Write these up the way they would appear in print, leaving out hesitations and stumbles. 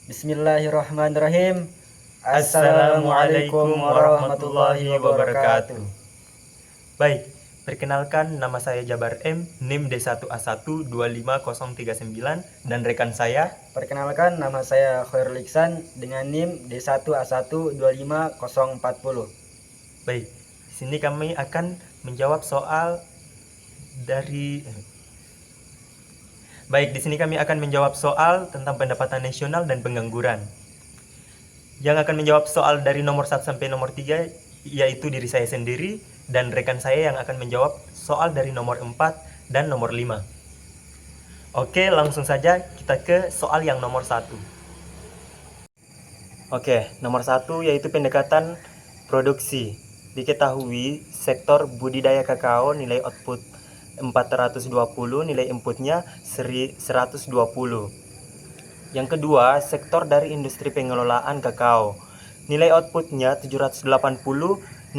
Bismillahirrahmanirrahim. Assalamualaikum Assalamualaikum warahmatullahi wabarakatuh. Baik, perkenalkan nama saya Jabar M, NIM D1A1 25039 dan rekan saya. Perkenalkan, nama saya Khairul Iksan dengan NIM D1A1 25040. Baik, di sini kami akan menjawab soal dari Baik, di sini kami akan menjawab soal tentang pendapatan nasional dan pengangguran. Yang akan menjawab soal dari nomor 1 sampai nomor 3 yaitu diri saya sendiri dan rekan saya yang akan menjawab soal dari nomor 4 dan nomor 5. Oke, langsung saja kita ke soal yang nomor 1. Oke, nomor 1 yaitu pendekatan produksi. Diketahui sektor budidaya kakao nilai output 420, nilai inputnya 120. Yang kedua, sektor dari industri pengelolaan kakao. Nilai outputnya 780,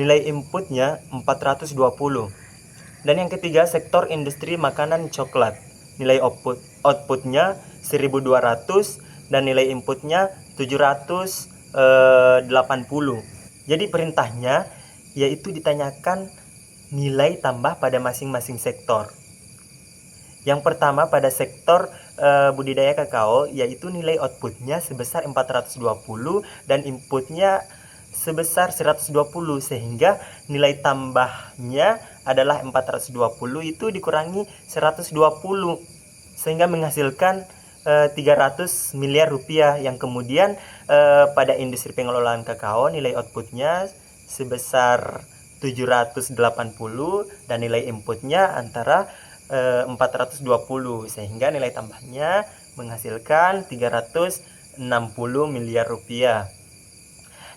nilai inputnya 420. Dan yang ketiga, sektor industri makanan coklat. Nilai outputnya 1200 dan nilai inputnya 780. Jadi perintahnya yaitu ditanyakan nilai tambah pada masing-masing sektor. Yang pertama pada sektor budidaya kakao yaitu nilai outputnya sebesar 420 dan inputnya sebesar 120 sehingga nilai tambahnya adalah 420 itu dikurangi 120 sehingga menghasilkan 300 miliar rupiah yang kemudian pada industri pengelolaan kakao nilai outputnya sebesar 780 dan nilai inputnya antara 420 sehingga nilai tambahnya menghasilkan 360 miliar rupiah.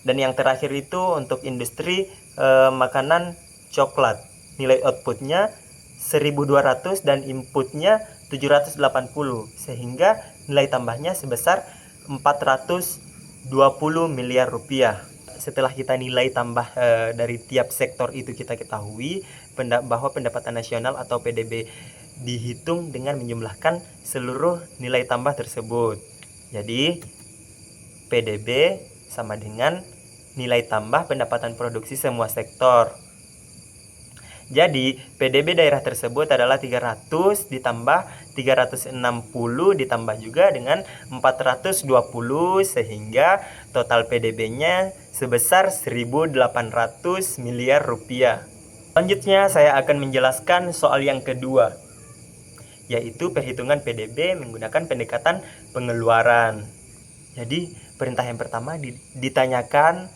Dan yang terakhir itu untuk industri makanan coklat, nilai outputnya 1200 dan inputnya 780 sehingga nilai tambahnya sebesar 420 miliar rupiah. Setelah kita nilai tambah dari tiap sektor itu kita ketahui bahwa pendapatan nasional atau PDB dihitung dengan menjumlahkan seluruh nilai tambah tersebut. Jadi PDB sama dengan nilai tambah pendapatan produksi semua sektor. Jadi PDB daerah tersebut adalah 300 ditambah 360 ditambah juga dengan 420 sehingga total PDB-nya sebesar 1.800 miliar rupiah. Selanjutnya saya akan menjelaskan soal yang kedua, yaitu perhitungan PDB menggunakan pendekatan pengeluaran. Jadi perintah yang pertama ditanyakan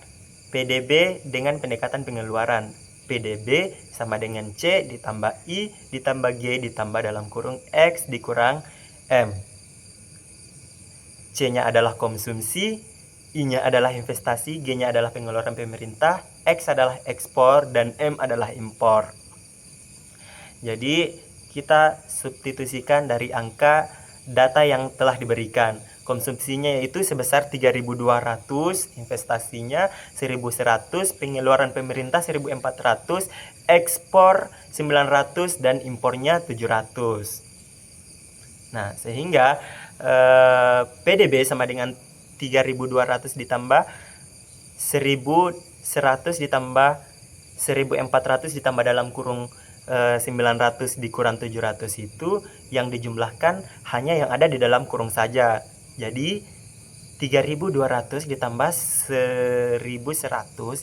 PDB dengan pendekatan pengeluaran. PDB sama dengan C ditambah I ditambah G ditambah dalam kurung X dikurang M. C-nya adalah konsumsi, I-nya adalah investasi, G-nya adalah pengeluaran pemerintah, X adalah ekspor, dan M adalah impor. Jadi kita substitusikan dari angka data yang telah diberikan. Konsumsinya yaitu sebesar 3.200, investasinya 1.100, pengeluaran pemerintah 1.400, ekspor 900 dan impornya 700. Nah, sehingga PDB sama dengan 3.200 ditambah 1.100 ditambah 1.400 ditambah dalam kurung 900 dikurang 700 itu yang dijumlahkan hanya yang ada di dalam kurung saja. Jadi 3.200 ditambah 1.100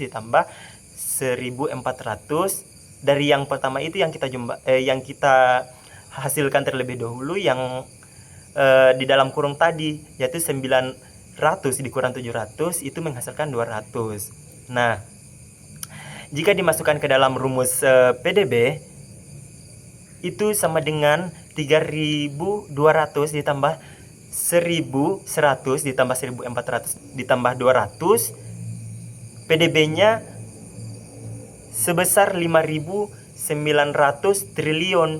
ditambah 1.400 dari yang pertama itu yang kita hasilkan terlebih dahulu yang di dalam kurung tadi yaitu 900 dikurang 700 itu menghasilkan 200. Nah, jika dimasukkan ke dalam rumus PDB itu sama dengan 3.200 ditambah 1.100 ditambah 1.400 ditambah 200, PDB-nya sebesar 5.900 triliun.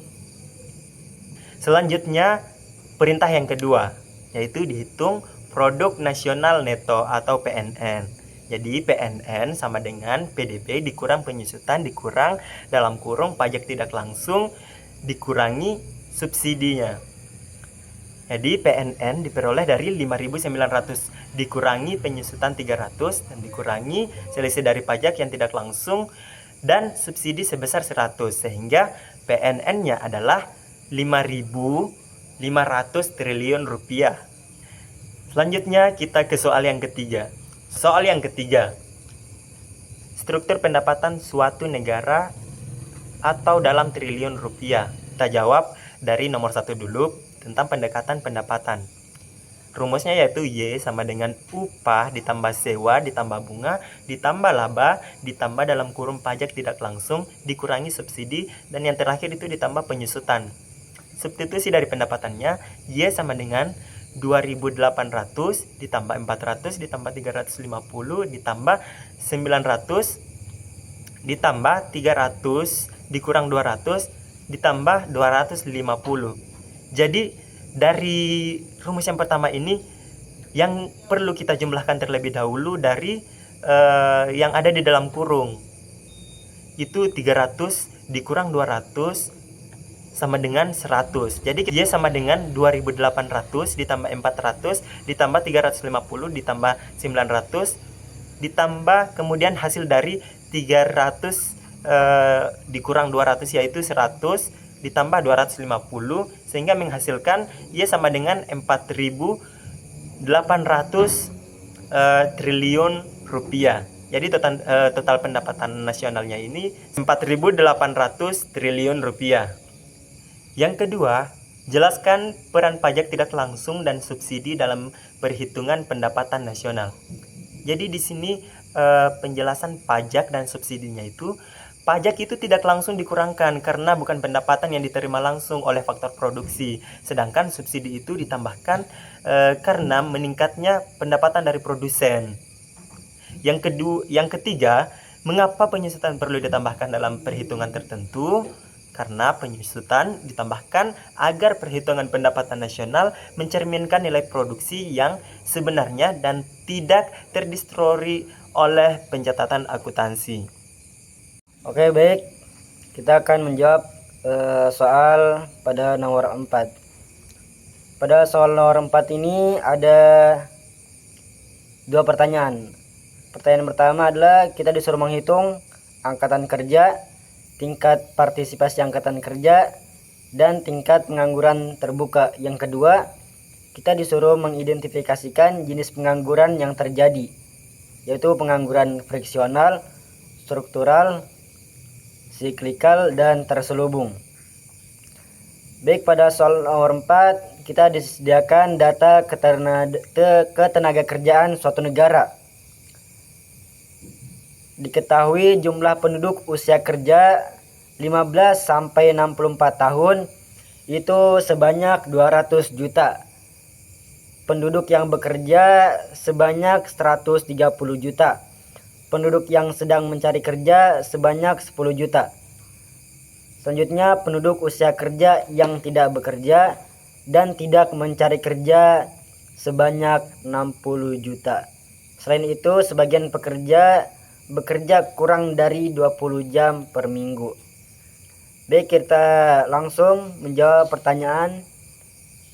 Selanjutnya perintah yang kedua yaitu dihitung produk nasional neto atau PNN. Jadi PNN sama dengan PDB dikurang penyusutan dikurang dalam kurung pajak tidak langsung dikurangi subsidinya. Jadi PNN diperoleh dari 5.900 dikurangi penyusutan 300 dan dikurangi selisih dari pajak yang tidak langsung dan subsidi sebesar 100, sehingga PNN-nya adalah 5.500 triliun rupiah. Selanjutnya kita ke soal yang ketiga. Soal yang ketiga, struktur pendapatan suatu negara atau dalam triliun rupiah. Kita jawab dari nomor 1 dulu, tentang pendekatan pendapatan. Rumusnya yaitu Y sama dengan upah ditambah sewa ditambah bunga ditambah laba ditambah dalam kurung pajak tidak langsung dikurangi subsidi, dan yang terakhir itu ditambah penyusutan. Substitusi dari pendapatannya, Y sama dengan 2.800 ditambah 400 ditambah 350 ditambah 900 ditambah 300 dikurang 200 ditambah 250. Jadi dari rumus yang pertama ini yang perlu kita jumlahkan terlebih dahulu dari yang ada di dalam kurung. Itu 300 dikurang 200 sama dengan 100. Jadi Y sama dengan 2.800 ditambah 400 ditambah 350 ditambah 900 ditambah kemudian hasil dari 300 dikurang 200 yaitu 100 ditambah 250, sehingga menghasilkan Y sama dengan 4.800 triliun rupiah. Jadi total pendapatan nasionalnya ini 4.800 triliun rupiah. Yang kedua, jelaskan peran pajak tidak langsung dan subsidi dalam perhitungan pendapatan nasional. Jadi di sini penjelasan pajak dan subsidinya itu, pajak itu tidak langsung dikurangkan karena bukan pendapatan yang diterima langsung oleh faktor produksi. Sedangkan subsidi itu ditambahkan karena meningkatnya pendapatan dari produsen. Yang ketiga, mengapa penyusutan perlu ditambahkan dalam perhitungan tertentu? Karena penyusutan ditambahkan agar perhitungan pendapatan nasional mencerminkan nilai produksi yang sebenarnya dan tidak terdistorsi oleh pencatatan akuntansi. Oke, baik. Kita akan menjawab soal pada nomor 4. Pada soal nomor 4 ini ada dua pertanyaan. Pertanyaan pertama adalah kita disuruh menghitung angkatan kerja, tingkat partisipasi angkatan kerja, dan tingkat pengangguran terbuka. Yang kedua, kita disuruh mengidentifikasikan jenis pengangguran yang terjadi, yaitu pengangguran friksional, struktural, siklikal, dan terselubung. Baik, pada soal nomor 4 kita disediakan data ketenaga kerjaan suatu negara. Diketahui jumlah penduduk usia kerja 15 sampai 64 tahun itu sebanyak 200 juta. Penduduk yang bekerja sebanyak 130 juta. Penduduk yang sedang mencari kerja sebanyak 10 juta. Selanjutnya, penduduk usia kerja yang tidak bekerja dan tidak mencari kerja sebanyak 60 juta. Selain itu, sebagian pekerja bekerja kurang dari 20 jam per minggu. Baik, kita langsung menjawab pertanyaan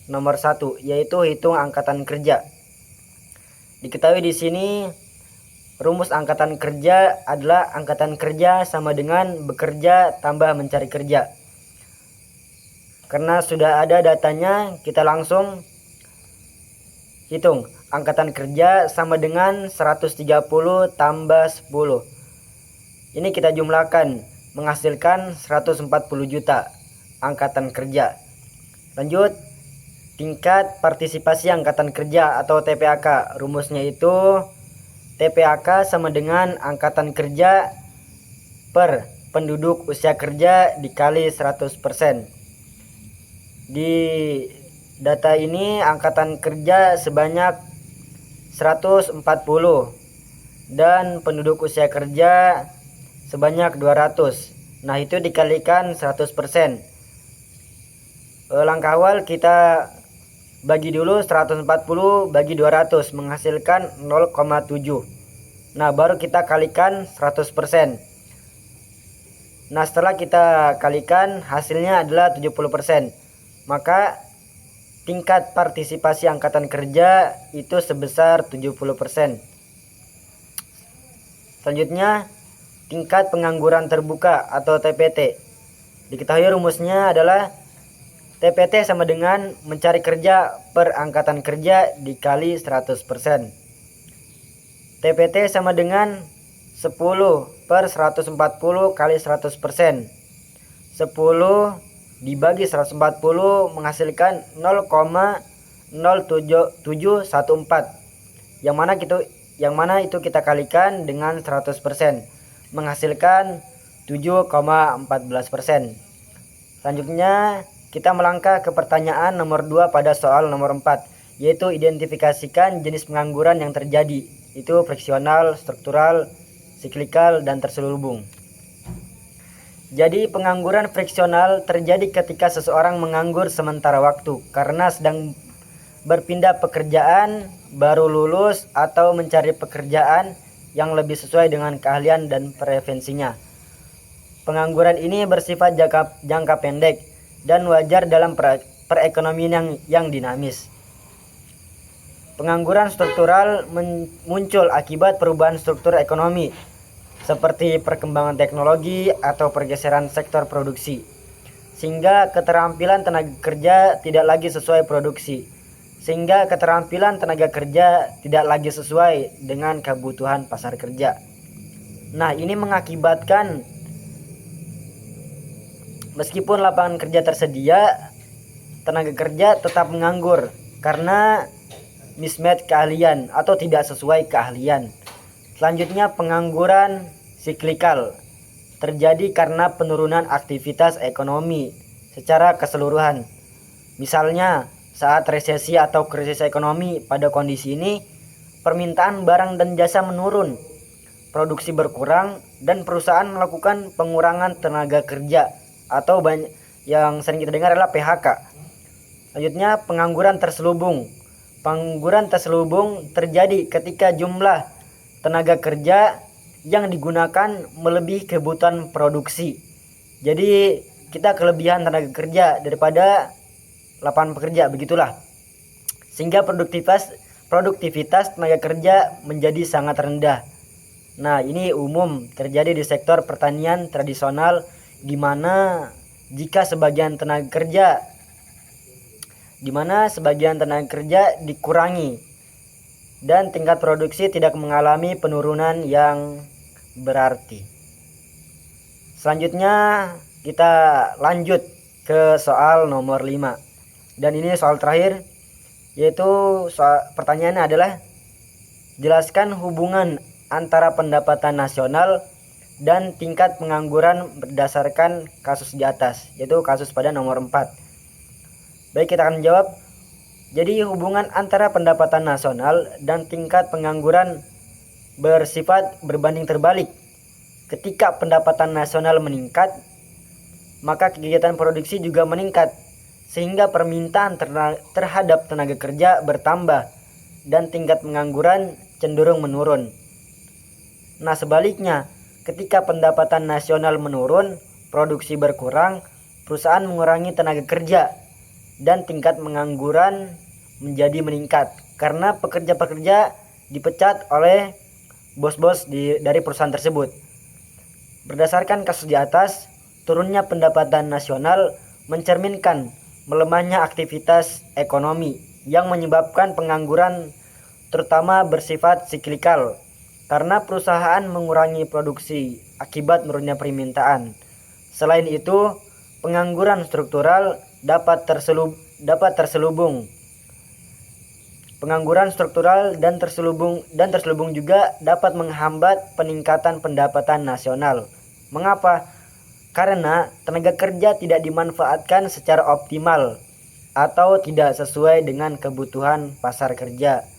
nomor 1, yaitu hitung angkatan kerja. Diketahui di sini rumus angkatan kerja adalah angkatan kerja sama dengan bekerja tambah mencari kerja. Karena sudah ada datanya, kita langsung hitung. Angkatan kerja sama dengan 130 tambah 10. Ini kita jumlahkan, menghasilkan 140 juta angkatan kerja. Lanjut, tingkat partisipasi angkatan kerja atau TPAK. Rumusnya itu TPAK sama dengan angkatan kerja per penduduk usia kerja dikali 100%. Di data ini angkatan kerja sebanyak 140 dan penduduk usia kerja sebanyak 200. Nah, itu dikalikan 100%. Langkah awal kita bagi dulu 140 bagi 200 menghasilkan 0,7. Nah, baru kita kalikan 100%. Nah, setelah kita kalikan hasilnya adalah 70%. Maka tingkat partisipasi angkatan kerja itu sebesar 70%. Selanjutnya, tingkat pengangguran terbuka atau TPT. Diketahui rumusnya adalah TPT sama dengan mencari kerja per angkatan kerja dikali 100%. TPT sama dengan 10 per 140 kali 100%. 10 dibagi 140 menghasilkan 0,07714. Yang mana itu kita kalikan dengan 100%, menghasilkan 7,14%. Selanjutnya kita melangkah ke pertanyaan nomor 2 pada soal nomor 4, yaitu identifikasikan jenis pengangguran yang terjadi. Itu friksional, struktural, siklikal, dan terselubung. Jadi pengangguran friksional terjadi ketika seseorang menganggur sementara waktu karena sedang berpindah pekerjaan, baru lulus, atau mencari pekerjaan yang lebih sesuai dengan keahlian dan preferensinya. Pengangguran ini bersifat jangka pendek dan wajar dalam perekonomian yang dinamis. Pengangguran struktural muncul akibat perubahan struktur ekonomi, seperti perkembangan teknologi atau pergeseran sektor produksi, sehingga keterampilan tenaga kerja tidak lagi sesuai dengan kebutuhan pasar kerja. Nah, ini mengakibatkan meskipun lapangan kerja tersedia, tenaga kerja tetap menganggur karena mismatch keahlian atau tidak sesuai keahlian. Selanjutnya, pengangguran siklikal terjadi karena penurunan aktivitas ekonomi secara keseluruhan. Misalnya, saat resesi atau krisis ekonomi, pada kondisi ini permintaan barang dan jasa menurun, produksi berkurang, dan perusahaan melakukan pengurangan tenaga kerja atau yang sering kita dengar adalah PHK. Selanjutnya, pengangguran terselubung. Pengangguran terselubung terjadi ketika jumlah tenaga kerja yang digunakan melebihi kebutuhan produksi. Jadi kita kelebihan tenaga kerja daripada lapangan pekerja, begitulah. Sehingga produktivitas tenaga kerja menjadi sangat rendah. Nah, ini umum terjadi di sektor pertanian tradisional, di mana sebagian tenaga kerja dikurangi dan tingkat produksi tidak mengalami penurunan yang berarti. Selanjutnya kita lanjut ke soal nomor 5. Dan ini soal terakhir, yaitu pertanyaannya adalah jelaskan hubungan antara pendapatan nasional dan tingkat pengangguran berdasarkan kasus di atas, yaitu kasus pada nomor 4. Baik, kita akan menjawab. Jadi hubungan antara pendapatan nasional dan tingkat pengangguran bersifat berbanding terbalik. Ketika pendapatan nasional meningkat, maka kegiatan produksi juga meningkat, sehingga permintaan terhadap tenaga kerja bertambah dan tingkat pengangguran cenderung menurun. Nah, sebaliknya, ketika pendapatan nasional menurun, produksi berkurang, perusahaan mengurangi tenaga kerja, dan tingkat pengangguran menjadi meningkat karena pekerja-pekerja dipecat oleh bos-bos dari perusahaan tersebut. Berdasarkan kasus di atas, turunnya pendapatan nasional mencerminkan melemahnya aktivitas ekonomi yang menyebabkan pengangguran, terutama bersifat siklikal, karena perusahaan mengurangi produksi akibat menurunnya permintaan. Selain itu, pengangguran struktural dapat terselubung. Pengangguran struktural dan terselubung juga dapat menghambat peningkatan pendapatan nasional. Mengapa? Karena tenaga kerja tidak dimanfaatkan secara optimal atau tidak sesuai dengan kebutuhan pasar kerja.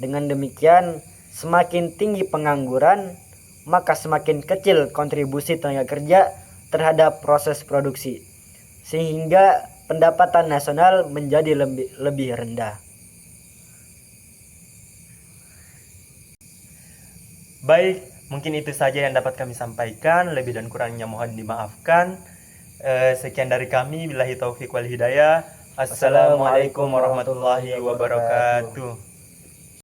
Dengan demikian, semakin tinggi pengangguran, maka semakin kecil kontribusi tenaga kerja terhadap proses produksi, sehingga pendapatan nasional menjadi lebih rendah. Baik, mungkin itu saja yang dapat kami sampaikan. Lebih dan kurangnya mohon dimaafkan. Sekian dari kami. Billahi taufiq wal hidayah. Assalamualaikum warahmatullahi wabarakatuh.